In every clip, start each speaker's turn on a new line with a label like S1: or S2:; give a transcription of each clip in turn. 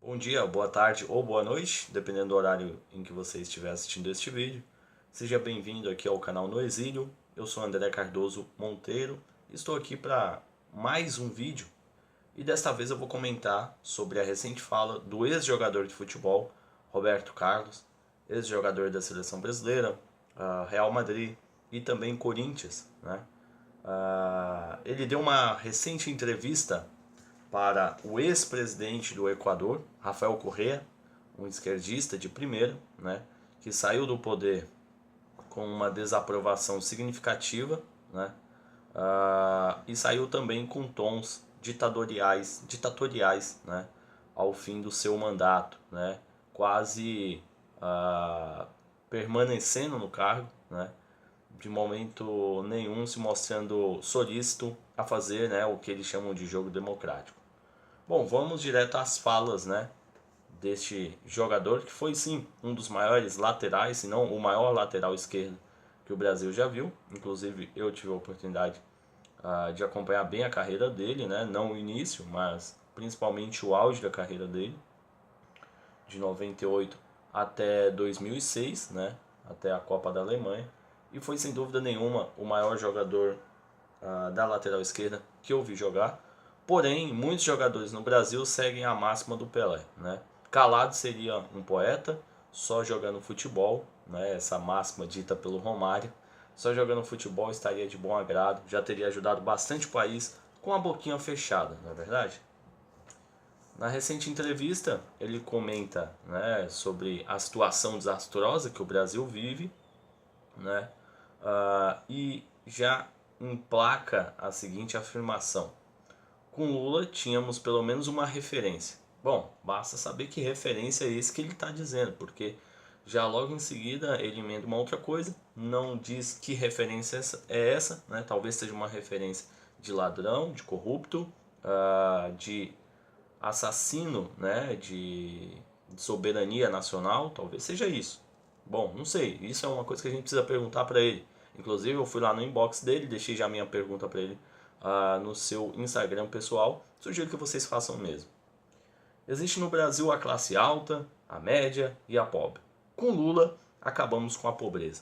S1: Bom dia, boa tarde ou boa noite, dependendo do horário em que você estiver assistindo este vídeo. Seja bem-vindo aqui ao canal No Exílio. Eu sou André Cardoso Monteiro e estou aqui para mais um vídeo. E desta vez eu vou comentar sobre a recente fala do ex-jogador de futebol, Roberto Carlos, ex-jogador da Seleção Brasileira, Real Madrid e também Corinthians, né? Ele deu uma recente entrevista para o ex-presidente do Equador, Rafael Correa, um esquerdista de primeira, né, que saiu do poder com uma desaprovação significativa, né, e saiu também com tons ditatoriais, né, ao fim do seu mandato, né, quase permanecendo no cargo, né, de momento nenhum se mostrando solícito a fazer, né, o que eles chamam de jogo democrático. Bom, vamos direto às falas, né, deste jogador que foi sim um dos maiores laterais, se não o maior lateral esquerdo que o Brasil já viu. Inclusive eu tive a oportunidade de acompanhar bem a carreira dele, né, não o início, mas principalmente o auge da carreira dele, de 98 até 2006, né, até a Copa da Alemanha, e foi sem dúvida nenhuma o maior jogador da lateral esquerda que eu vi jogar. Porém, muitos jogadores no Brasil seguem a máxima do Pelé, né? Calado seria um poeta, só jogando futebol, né? Essa máxima dita pelo Romário. Só jogando futebol estaria de bom agrado, já teria ajudado bastante o país com a boquinha fechada, não é verdade? Na recente entrevista, ele comenta, né, sobre a situação desastrosa que o Brasil vive, né? E já emplaca a seguinte afirmação: com Lula tínhamos pelo menos uma referência. Bom, basta saber que referência é esse que ele está dizendo, porque já logo em seguida ele emenda uma outra coisa, não diz que referência é essa, né? Talvez seja uma referência de ladrão, de corrupto, de assassino, né? de soberania nacional, talvez seja isso. Bom, não sei, isso é uma coisa que a gente precisa perguntar para ele. Inclusive eu fui lá no inbox dele, deixei já minha pergunta para ele no seu Instagram pessoal. Sugiro que vocês façam o mesmo. Existe no Brasil a classe alta, a média e a pobre. Com Lula, acabamos com a pobreza.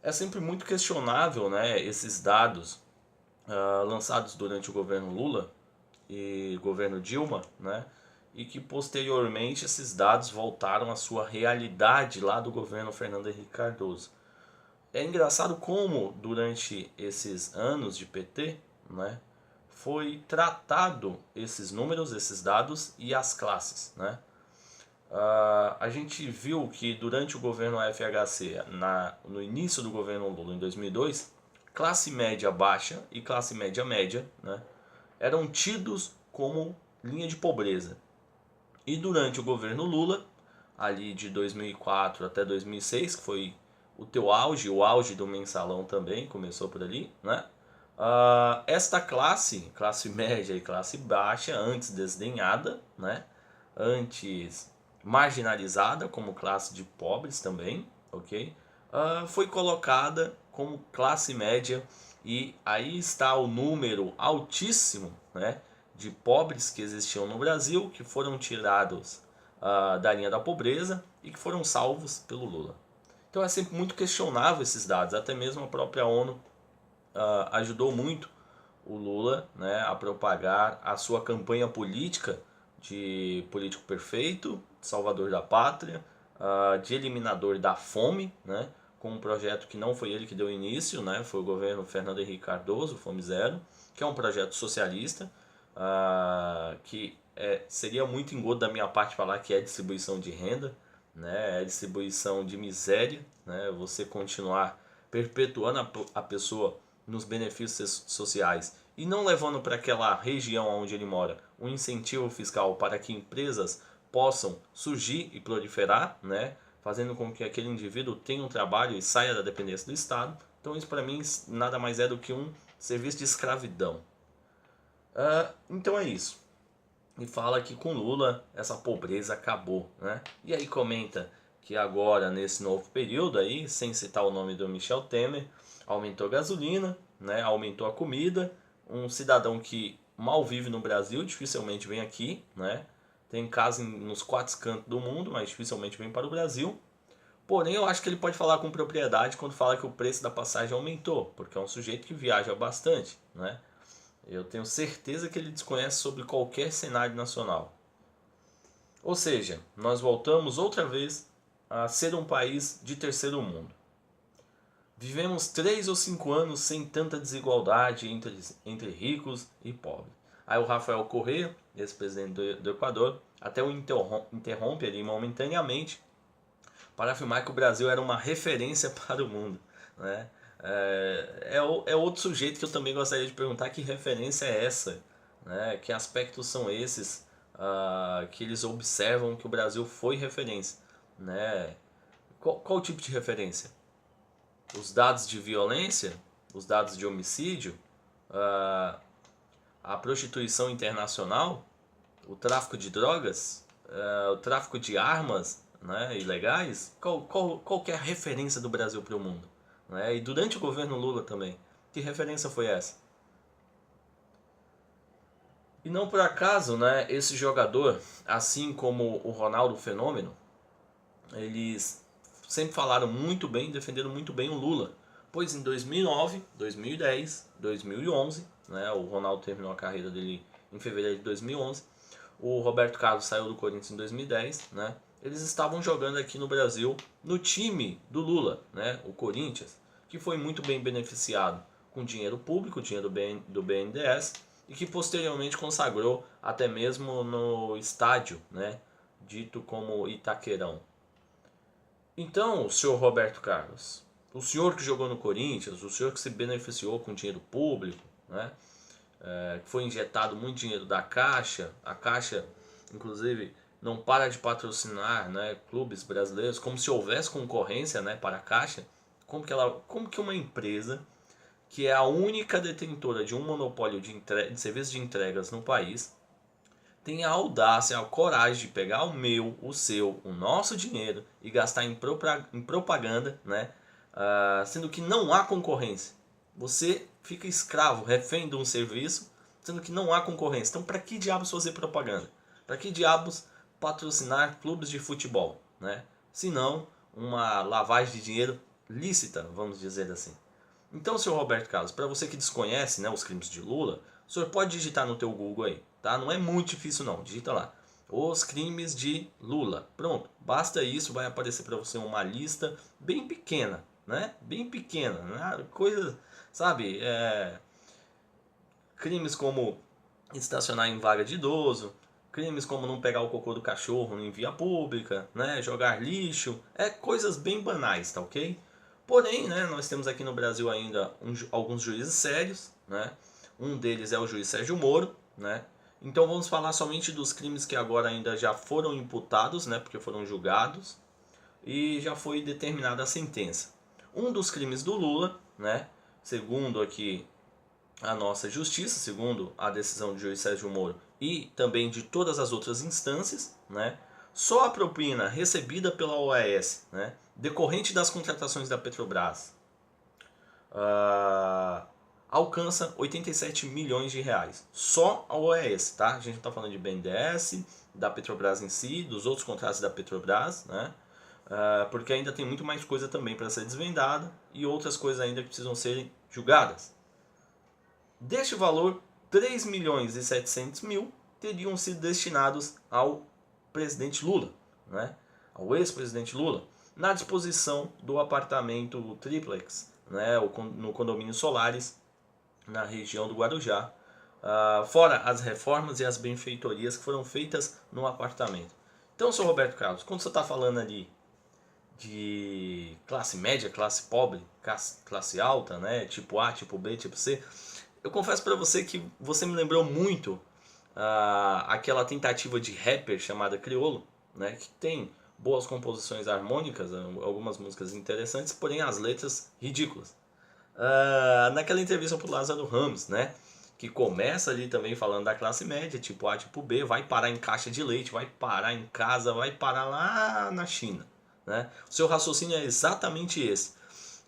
S1: É sempre muito questionável, né, esses dados lançados durante o governo Lula e governo Dilma, né, e que posteriormente esses dados voltaram à sua realidade lá do governo Fernando Henrique Cardoso. É engraçado como durante esses anos de PT, né, foi tratado esses números, esses dados e as classes, né? A gente viu que durante o governo FHC, no início do governo Lula em 2002, classe média baixa e classe média média, né, eram tidos como linha de pobreza. E durante o governo Lula, ali de 2004 até 2006, que foi o auge do mensalão também começou por ali, né? Esta classe média e classe baixa, antes desdenhada, né? Antes marginalizada como classe de pobres também, ok? Foi colocada como classe média e aí está o número altíssimo, né, de pobres que existiam no Brasil, que foram tirados da linha da pobreza e que foram salvos pelo Lula. Então é sempre muito questionável esses dados, até mesmo a própria ONU ajudou muito o Lula, né, a propagar a sua campanha política de político perfeito, salvador da pátria, de eliminador da fome, né, com um projeto que não foi ele que deu início, né, foi o governo Fernando Henrique Cardoso, Fome Zero, que é um projeto socialista, que seria muito engodo da minha parte falar que é distribuição de renda, né, é distribuição de miséria, né, você continuar perpetuando a pessoa nos benefícios sociais e não levando para aquela região onde ele mora um incentivo fiscal para que empresas possam surgir e proliferar, né, fazendo com que aquele indivíduo tenha um trabalho e saia da dependência do Estado. Então isso para mim nada mais é do que um serviço de escravidão. Então é isso. E fala que com Lula essa pobreza acabou, né? E aí comenta que agora nesse novo período aí, sem citar o nome do Michel Temer, aumentou a gasolina, né? Aumentou a comida. Um cidadão que mal vive no Brasil dificilmente vem aqui, né? tem casa nos 4 cantos do mundo, mas dificilmente vem para o Brasil. Porém, eu acho que ele pode falar com propriedade quando fala que o preço da passagem aumentou, porque é um sujeito que viaja bastante, né? Eu tenho certeza que ele desconhece sobre qualquer cenário nacional. Ou seja, nós voltamos outra vez a ser um país de terceiro mundo. Vivemos 3 ou 5 anos sem tanta desigualdade entre ricos e pobres. Aí o Rafael Correa, ex-presidente do Equador, até o interrompe ali momentaneamente para afirmar que o Brasil era uma referência para o mundo, né? É outro sujeito que eu também gostaria de perguntar que referência é essa, né? Que aspectos são esses que eles observam que o Brasil foi referência, né? Qual tipo de referência? Os dados de violência, os dados de homicídio, a prostituição internacional, o tráfico de drogas, o tráfico de armas, né, ilegais. Qual que é a referência do Brasil para o mundo? Né? E durante o governo Lula também, que referência foi essa? E não por acaso, né, esse jogador, assim como o Ronaldo Fenômeno, eles sempre falaram muito bem, defenderam muito bem o Lula. Pois em 2009, 2010, 2011, né, o Ronaldo terminou a carreira dele em fevereiro de 2011, o Roberto Carlos saiu do Corinthians em 2010, né, eles estavam jogando aqui no Brasil no time do Lula, né, o Corinthians, que foi muito bem beneficiado com dinheiro público, dinheiro do BNDES, e que posteriormente consagrou até mesmo no estádio, né, dito como Itaquerão. Então, senhor Roberto Carlos, o senhor que jogou no Corinthians, o senhor que se beneficiou com dinheiro público, né, que foi injetado muito dinheiro da Caixa, a Caixa, inclusive, não para de patrocinar, né, clubes brasileiros, como se houvesse concorrência, né, para a Caixa. Como que uma empresa que é a única detentora de um monopólio de serviços de entregas no país tem a audácia, a coragem de pegar o meu, o seu, o nosso dinheiro e gastar em propaganda, né? Sendo que não há concorrência. Você fica escravo, refém de um serviço, sendo que não há concorrência. Então, para que diabos fazer propaganda? Para que diabos patrocinar clubes de futebol, né? Se não uma lavagem de dinheiro lícita, vamos dizer assim. Então, senhor Roberto Carlos, para você que desconhece, né, os crimes de Lula, o senhor pode digitar no teu Google aí, tá? Não é muito difícil não, digita lá. Os crimes de Lula. Pronto, basta isso, vai aparecer para você uma lista bem pequena, né? Bem pequena, né? Coisas, sabe? Crimes como estacionar em vaga de idoso, crimes como não pegar o cocô do cachorro em via pública, né? Jogar lixo, coisas bem banais, tá ok? Porém, né, nós temos aqui no Brasil ainda alguns juízes sérios, né? Um deles é o juiz Sérgio Moro, né? Então vamos falar somente dos crimes que agora ainda já foram imputados, né? Porque foram julgados e já foi determinada a sentença. Um dos crimes do Lula, né? Segundo aqui a nossa justiça, segundo a decisão do juiz Sérgio Moro e também de todas as outras instâncias, né? Só a propina recebida pela OAS, né, decorrente das contratações da Petrobras, alcança 87 milhões de reais. Só a OAS, tá? A gente não está falando de BNDES, da Petrobras em si, dos outros contratos da Petrobras, né? Porque ainda tem muito mais coisa também para ser desvendada e outras coisas ainda que precisam serem julgadas. Deste valor, 3 milhões e 700 mil teriam sido destinados ao presidente Lula, né? Ao ex-presidente Lula, na disposição do apartamento triplex, né? No condomínio Solares, na região do Guarujá, fora as reformas e as benfeitorias que foram feitas no apartamento. Então, senhor Roberto Carlos, quando você está falando ali de classe média, classe pobre, classe alta, né? Tipo A, tipo B, tipo C, eu confesso para você que você me lembrou muito aquela tentativa de rapper chamada Criolo, né, que tem boas composições harmônicas, algumas músicas interessantes, porém as letras ridículas. Naquela entrevista pro Lázaro Ramos, né, que começa ali também falando da classe média, tipo A, tipo B, vai parar em caixa de leite, vai parar em casa, vai parar lá na China, né? O seu raciocínio é exatamente esse.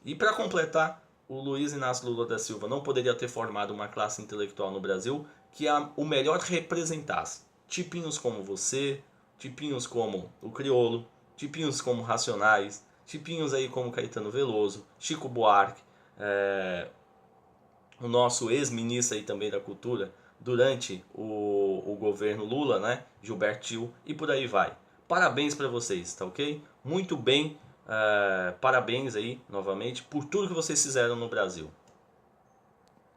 S1: E para completar, o Luiz Inácio Lula da Silva não poderia ter formado uma classe intelectual no Brasil que o melhor representasse. tipinhos como você, tipinhos como o Criolo, tipinhos como Racionais, tipinhos aí como Caetano Veloso, Chico Buarque, o nosso ex-ministro aí também da Cultura, durante o governo Lula, né? Gilberto Gil, e por aí vai. Parabéns para vocês, tá ok? Muito bem, parabéns aí, novamente, por tudo que vocês fizeram no Brasil.